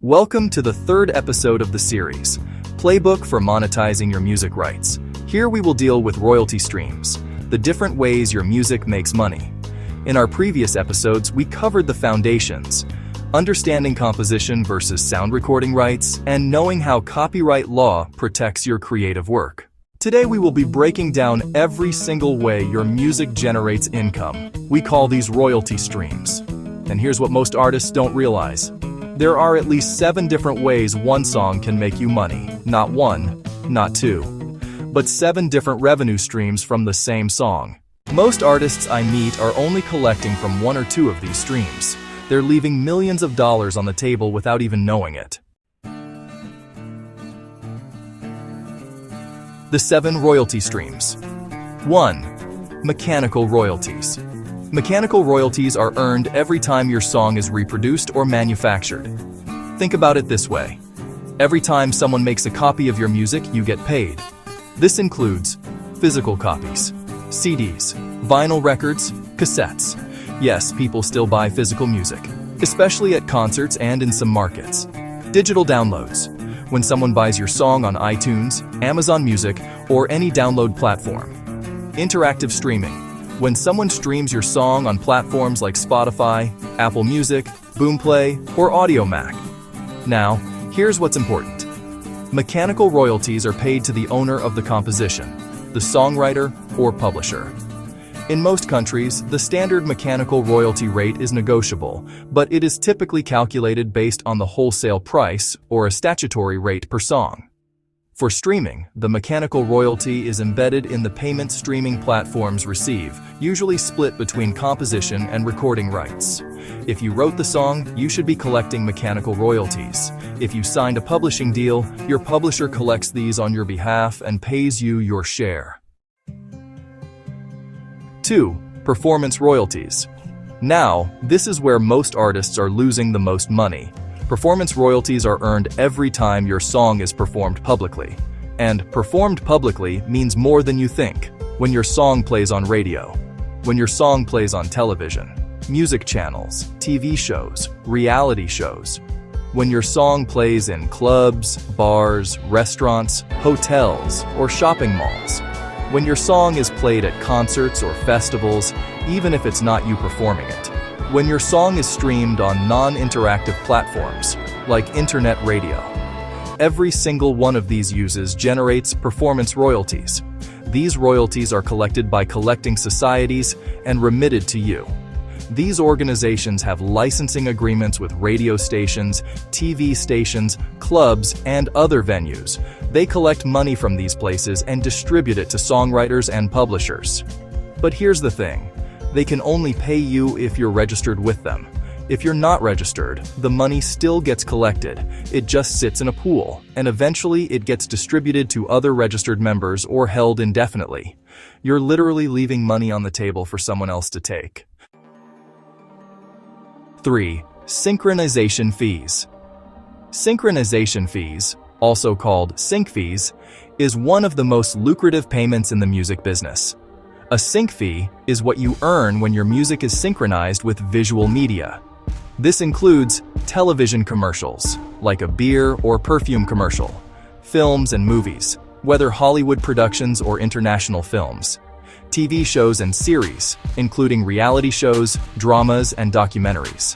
Welcome to the third episode of the series, Playbook for Monetizing Your Music Rights. Here we will deal with royalty streams, the different ways your music makes money. In our previous episodes, we covered the foundations, understanding composition versus sound recording rights, and knowing how copyright law protects your creative work. Today we will be breaking down every single way your music generates income. We call these royalty streams. And here's what most artists don't realize. There are at least 7 different ways one song can make you money. Not 1, not 2, but 7 different revenue streams from the same song. Most artists I meet are only collecting from 1 or 2 of these streams. They're leaving millions of dollars on the table without even knowing it. The 7 royalty streams. 1. Mechanical royalties. Mechanical royalties are earned every time your song is reproduced or manufactured. Think about it this way. Every time someone makes a copy of your music, you get paid. This includes physical copies, CDs, vinyl records, cassettes. Yes, people still buy physical music, especially at concerts and in some markets. Digital downloads. When someone buys your song on iTunes, Amazon Music, or any download platform. Interactive streaming. When someone streams your song on platforms like Spotify, Apple Music, Boomplay, or AudioMac. Now, here's what's important. Mechanical royalties are paid to the owner of the composition, the songwriter or publisher. In most countries, the standard mechanical royalty rate is negotiable, but it is typically calculated based on the wholesale price or a statutory rate per song. For streaming, the mechanical royalty is embedded in the payment streaming platforms receive, usually split between composition and recording rights. If you wrote the song, you should be collecting mechanical royalties. If you signed a publishing deal, your publisher collects these on your behalf and pays you your share. 2. Performance royalties. Now, this is where most artists are losing the most money. Performance royalties are earned every time your song is performed publicly. And performed publicly means more than you think. When your song plays on radio, when your song plays on television, music channels, TV shows, reality shows, when your song plays in clubs, bars, restaurants, hotels, or shopping malls, when your song is played at concerts or festivals, even if it's not you performing it. When your song is streamed on non-interactive platforms, like internet radio. Every single one of these uses generates performance royalties. These royalties are collected by collecting societies and remitted to you. These organizations have licensing agreements with radio stations, TV stations, clubs, and other venues. They collect money from these places and distribute it to songwriters and publishers. But here's the thing. They can only pay you if you're registered with them. If you're not registered, the money still gets collected. It just sits in a pool, and eventually it gets distributed to other registered members or held indefinitely. You're literally leaving money on the table for someone else to take. 3. Synchronization fees. Synchronization fees, also called sync fees, is one of the most lucrative payments in the music business. A sync fee is what you earn when your music is synchronized with visual media. This includes television commercials, like a beer or perfume commercial, films and movies, whether Hollywood productions or international films, TV shows and series, including reality shows, dramas, and documentaries,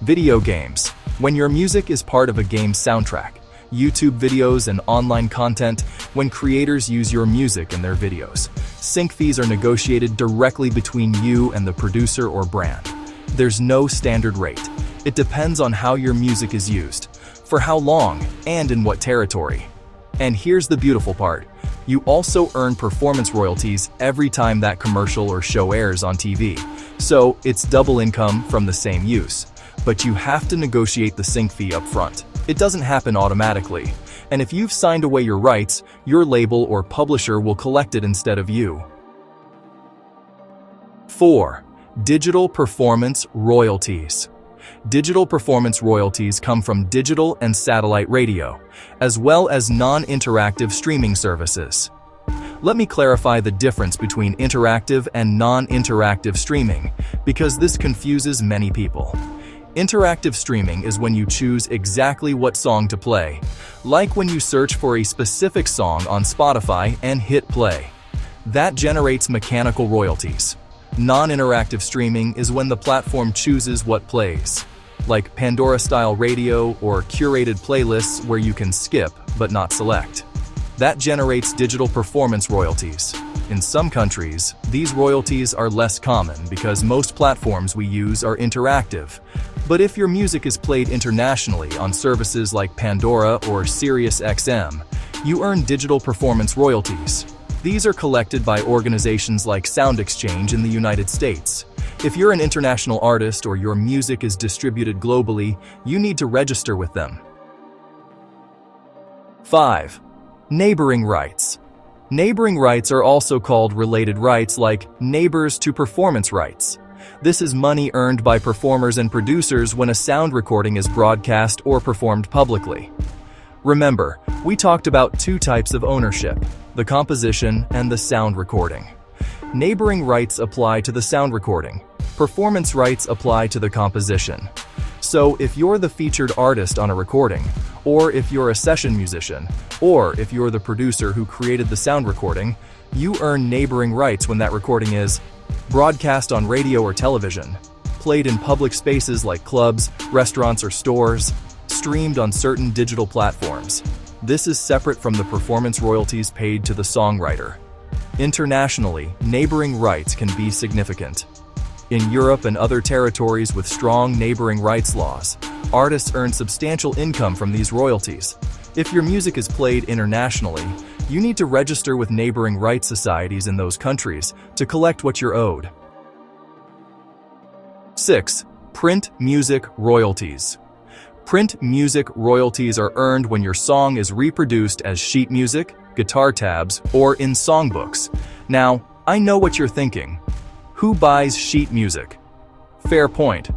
video games, when your music is part of a game's soundtrack, YouTube videos and online content, when creators use your music in their videos. Sync fees are negotiated directly between you and the producer or brand. There's no standard rate. It depends on how your music is used, for how long, and in what territory. And here's the beautiful part. You also earn performance royalties every time that commercial or show airs on TV. So it's double income from the same use. But you have to negotiate the sync fee up front. It doesn't happen automatically. And if you've signed away your rights, your label or publisher will collect it instead of you. 4. Digital performance royalties. Digital performance royalties come from digital and satellite radio, as well as non-interactive streaming services. Let me clarify the difference between interactive and non-interactive streaming, because this confuses many people. Interactive streaming is when you choose exactly what song to play, like when you search for a specific song on Spotify and hit play. That generates mechanical royalties. Non-interactive streaming is when the platform chooses what plays, like Pandora-style radio or curated playlists where you can skip but not select. That generates digital performance royalties. In some countries, these royalties are less common because most platforms we use are interactive. But if your music is played internationally on services like Pandora or SiriusXM, you earn digital performance royalties. These are collected by organizations like SoundExchange in the United States. If you're an international artist or your music is distributed globally, you need to register with them. 5. Neighboring rights. Neighboring rights are also called related rights, like neighbors to performance rights. This is money earned by performers and producers when a sound recording is broadcast or performed publicly. Remember, we talked about two types of ownership: the composition and the sound recording. Neighboring rights apply to the sound recording. Performance rights apply to the composition. So if you're the featured artist on a recording, or if you're a session musician, or if you're the producer who created the sound recording, you earn neighboring rights when that recording is broadcast on radio or television, played in public spaces like clubs, restaurants, or stores, streamed on certain digital platforms. This is separate from the performance royalties paid to the songwriter. Internationally, neighboring rights can be significant. In Europe and other territories with strong neighboring rights laws, artists earn substantial income from these royalties. If your music is played internationally, you need to register with neighboring rights societies in those countries to collect what you're owed. 6. Print music royalties. Print music royalties are earned when your song is reproduced as sheet music, guitar tabs, or in songbooks. Now, I know what you're thinking. Who buys sheet music? Fair point.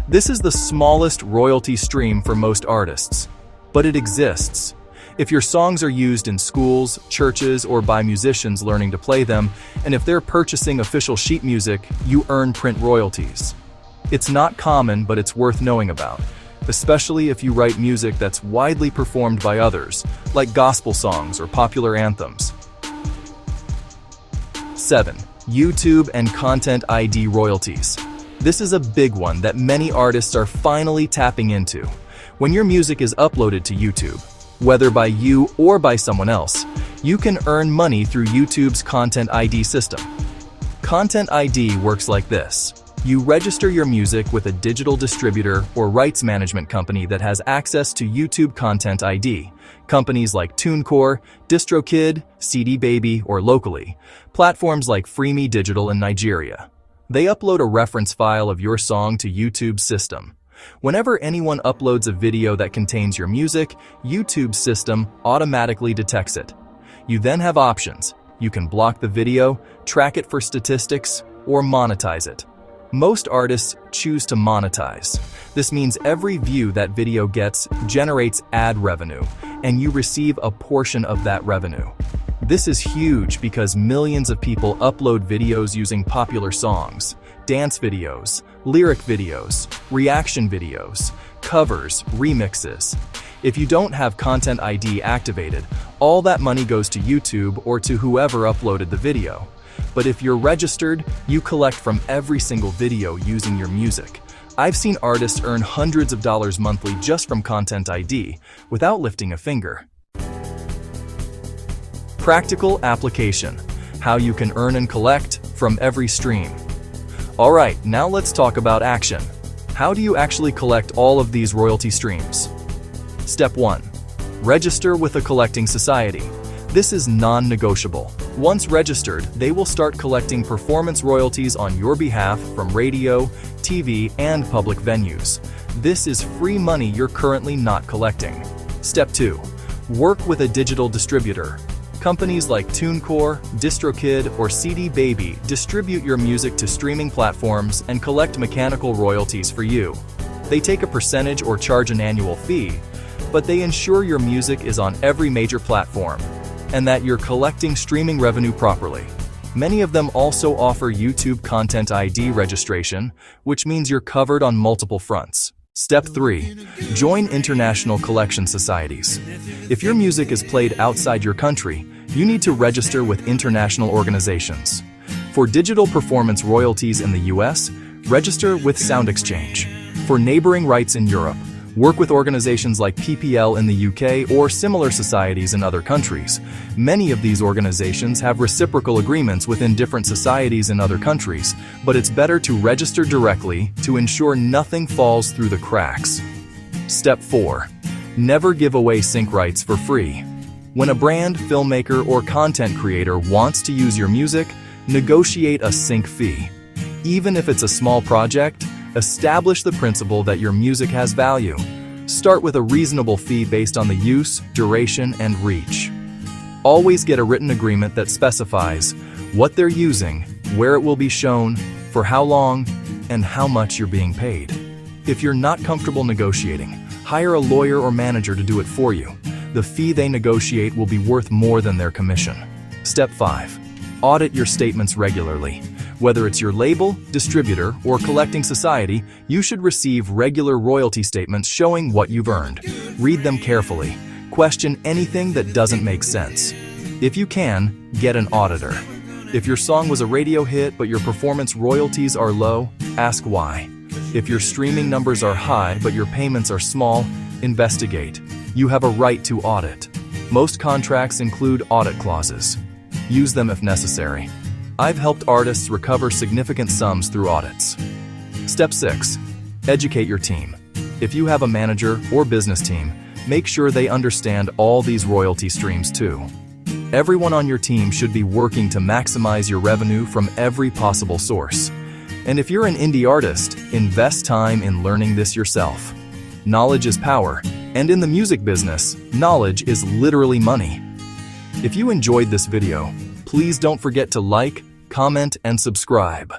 This is the smallest royalty stream for most artists, but it exists. If your songs are used in schools, churches, or by musicians learning to play them, and if they're purchasing official sheet music, you earn print royalties. It's not common, but it's worth knowing about, especially if you write music that's widely performed by others, like gospel songs or popular anthems. 7. YouTube and Content ID royalties. This is a big one that many artists are finally tapping into. When your music is uploaded to YouTube, whether by you or by someone else, you can earn money through YouTube's Content ID system. Content ID works like this. You register your music with a digital distributor or rights management company that has access to YouTube Content ID. Companies like TuneCore, DistroKid, CD Baby, or locally, platforms like Freemi Digital in Nigeria. They upload a reference file of your song to YouTube's system. Whenever anyone uploads a video that contains your music, YouTube's system automatically detects it. You then have options. You can block the video, track it for statistics, or monetize it. Most artists choose to monetize. This means every view that video gets generates ad revenue, and you receive a portion of that revenue. This is huge because millions of people upload videos using popular songs, dance videos, lyric videos, reaction videos, covers, remixes. If you don't have Content ID activated, all that money goes to YouTube or to whoever uploaded the video. But if you're registered, you collect from every single video using your music. I've seen artists earn hundreds of dollars monthly just from Content ID without lifting a finger. Practical application: how you can earn and collect from every stream. Alright, now let's talk about action. How do you actually collect all of these royalty streams? Step 1. Register with a collecting society. This is non-negotiable. Once registered, they will start collecting performance royalties on your behalf from radio, TV, and public venues. This is free money you're currently not collecting. Step 2. Work with a digital distributor. Companies like TuneCore, DistroKid, or CD Baby distribute your music to streaming platforms and collect mechanical royalties for you. They take a percentage or charge an annual fee, but they ensure your music is on every major platform and that you're collecting streaming revenue properly. Many of them also offer YouTube Content ID registration, which means you're covered on multiple fronts. Step 3. Join international collection societies. If your music is played outside your country, you need to register with international organizations. For digital performance royalties in the US, register with SoundExchange. For neighboring rights in Europe, work with organizations like PPL in the UK or similar societies in other countries. Many of these organizations have reciprocal agreements within different societies in other countries, but it's better to register directly to ensure nothing falls through the cracks. Step 4. Never give away sync rights for free. When a brand, filmmaker, or content creator wants to use your music, negotiate a sync fee. Even if it's a small project, establish the principle that your music has value. Start with a reasonable fee based on the use, duration, and reach. Always get a written agreement that specifies what they're using, where it will be shown, for how long, and how much you're being paid. If you're not comfortable negotiating, hire a lawyer or manager to do it for you. The fee they negotiate will be worth more than their commission. Step 5. Audit your statements regularly. Whether it's your label, distributor, or collecting society, you should receive regular royalty statements showing what you've earned. Read them carefully. Question anything that doesn't make sense. If you can, get an auditor. If your song was a radio hit but your performance royalties are low, ask why. If your streaming numbers are high but your payments are small, investigate. You have a right to audit. Most contracts include audit clauses. Use them if necessary. I've helped artists recover significant sums through audits. Step 6. Educate your team. If you have a manager or business team, make sure they understand all these royalty streams too. Everyone on your team should be working to maximize your revenue from every possible source. And if you're an indie artist, invest time in learning this yourself. Knowledge is power, and in the music business, knowledge is literally money. If you enjoyed this video, please don't forget to like, comment, and subscribe.